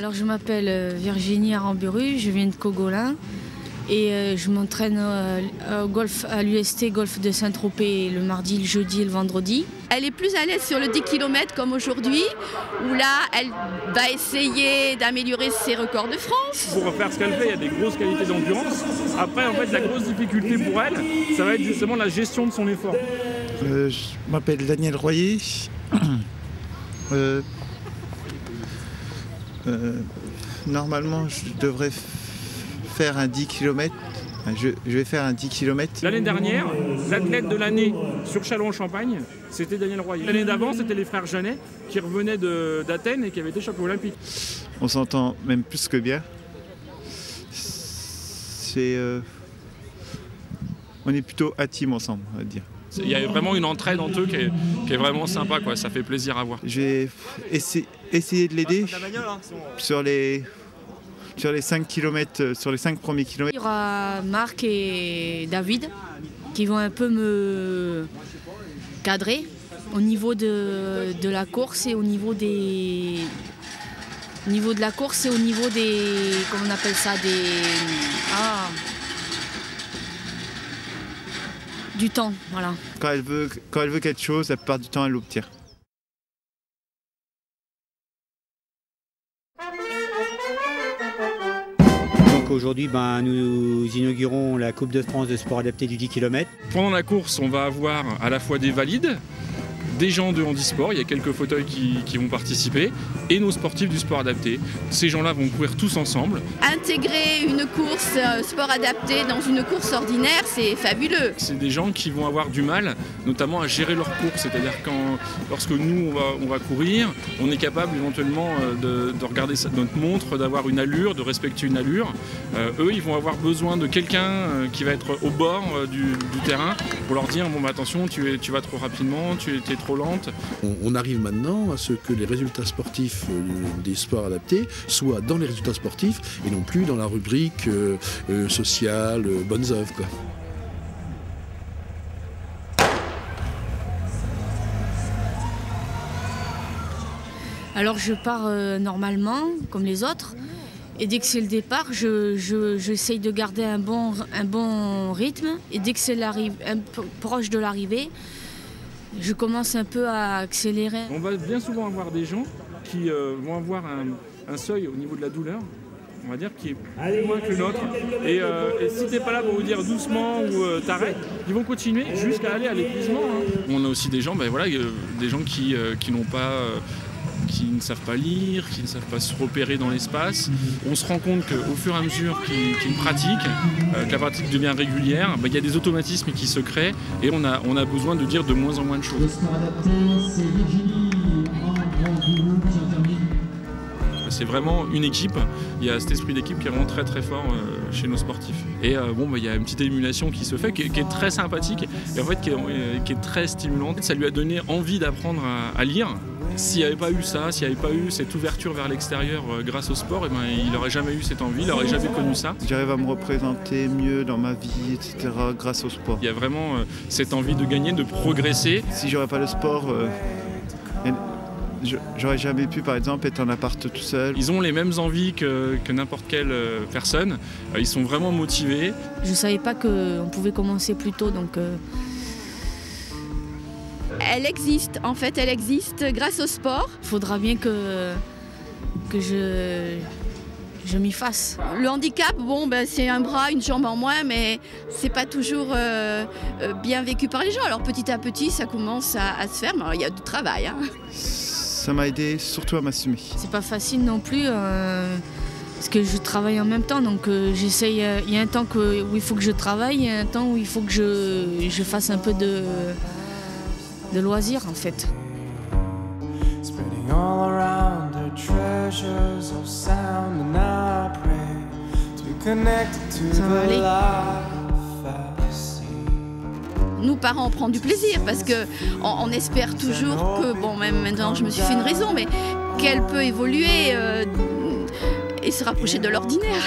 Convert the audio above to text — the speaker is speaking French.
Alors je m'appelle Virginie Aramburu, je viens de Cogolin et je m'entraîne au golf à l'UST Golf de Saint-Tropez le mardi, le jeudi et le vendredi. Elle est plus à l'aise sur le 10 km comme aujourd'hui, où là, elle va essayer d'améliorer ses records de France. Pour faire ce qu'elle fait, il y a des grosses qualités d'endurance. Après, en fait, la grosse difficulté pour elle, ça va être justement la gestion de son effort. Je m'appelle Daniel Royer. Normalement, je devrais faire un 10 km. Je vais faire un 10 km. L'année dernière, l'athlète de l'année sur Châlons-en-Champagne, c'était Daniel Royer. L'année d'avant, c'était les frères Jeannet qui revenaient d'Athènes et qui avaient été champions olympiques. On s'entend même plus que bien. On est plutôt à team ensemble, on va dire. Il y a vraiment une entraide entre eux qui est vraiment sympa, quoi. Ça fait plaisir à voir. Je vais essayer de l'aider sur les 5 km, sur les 5 premiers kilomètres. Il y aura Marc et David qui vont un peu me cadrer au niveau de la course et au niveau de la course et au niveau des, comment on appelle ça, du temps, voilà. Quand elle veut quelque chose, la plupart du temps, elle l'obtient. Donc aujourd'hui, nous inaugurons la Coupe de France de sport adapté du 10 km. Pendant la course, on va avoir à la fois des valides, des gens de handisport, il y a quelques fauteuils qui vont participer, et nos sportifs du sport adapté. Ces gens-là vont courir tous ensemble. Intégrer une course sport adapté dans une course ordinaire, c'est fabuleux. C'est des gens qui vont avoir du mal, notamment à gérer leur course. C'est-à-dire lorsque nous, on va courir, on est capable éventuellement de regarder notre montre, d'avoir une allure, de respecter une allure. Eux, ils vont avoir besoin de quelqu'un qui va être au bord du terrain pour leur dire bon, attention, tu vas trop rapidement, tu es trop lente. On arrive maintenant à ce que les résultats sportifs des sports adaptés soient dans les résultats sportifs et non plus dans la rubrique sociale, bonnes œuvres, quoi. Alors je pars normalement, comme les autres, et dès que c'est le départ, j'essaye de garder un bon rythme, et dès que c'est proche de l'arrivée, je commence un peu à accélérer. On va bien souvent avoir des gens qui vont avoir un seuil au niveau de la douleur, on va dire, qui est plus loin que le nôtre. Et si t'es pas là pour vous dire doucement ou t'arrêtes, ils vont continuer jusqu'à aller à l'épuisement. On a aussi des gens, des gens qui n'ont pas... qui ne savent pas lire, qui ne savent pas se repérer dans l'espace. On se rend compte qu'au fur et à mesure qu'ils pratiquent, que la pratique devient régulière, il y a des automatismes qui se créent et on a besoin de dire de moins en moins de choses. C'est vraiment une équipe, il y a cet esprit d'équipe qui est vraiment très très fort chez nos sportifs. Et il y a une petite émulation qui se fait, qui est très sympathique et en fait qui est très stimulante. Ça lui a donné envie d'apprendre à lire. S'il n'y avait pas eu ça, s'il n'y avait pas eu cette ouverture vers l'extérieur grâce au sport, il n'aurait jamais eu cette envie, il n'aurait jamais connu ça. J'arrive à me représenter mieux dans ma vie, etc. grâce au sport. Il y a vraiment cette envie de gagner, de progresser. Si j'aurais pas le sport, j'aurais jamais pu, par exemple, être en appart tout seul. Ils ont les mêmes envies que n'importe quelle personne. Ils sont vraiment motivés. Je ne savais pas qu'on pouvait commencer plus tôt, donc... Elle existe, en fait, elle existe grâce au sport. Il faudra bien que je m'y fasse. Le handicap, c'est un bras, une jambe en moins, mais c'est pas toujours bien vécu par les gens. Alors petit à petit, ça commence à se faire, mais il y a du travail. Ça m'a aidé surtout à m'assumer. C'est pas facile non plus, parce que je travaille en même temps, donc j'essaye. Il y a un temps où il faut que je travaille, il y a un temps où il faut que je fasse un peu de loisirs en fait. Ça va aller. Nous, parents, on prend du plaisir parce qu'on espère toujours que, même maintenant je me suis fait une raison, mais qu'elle peut évoluer et se rapprocher de l'ordinaire.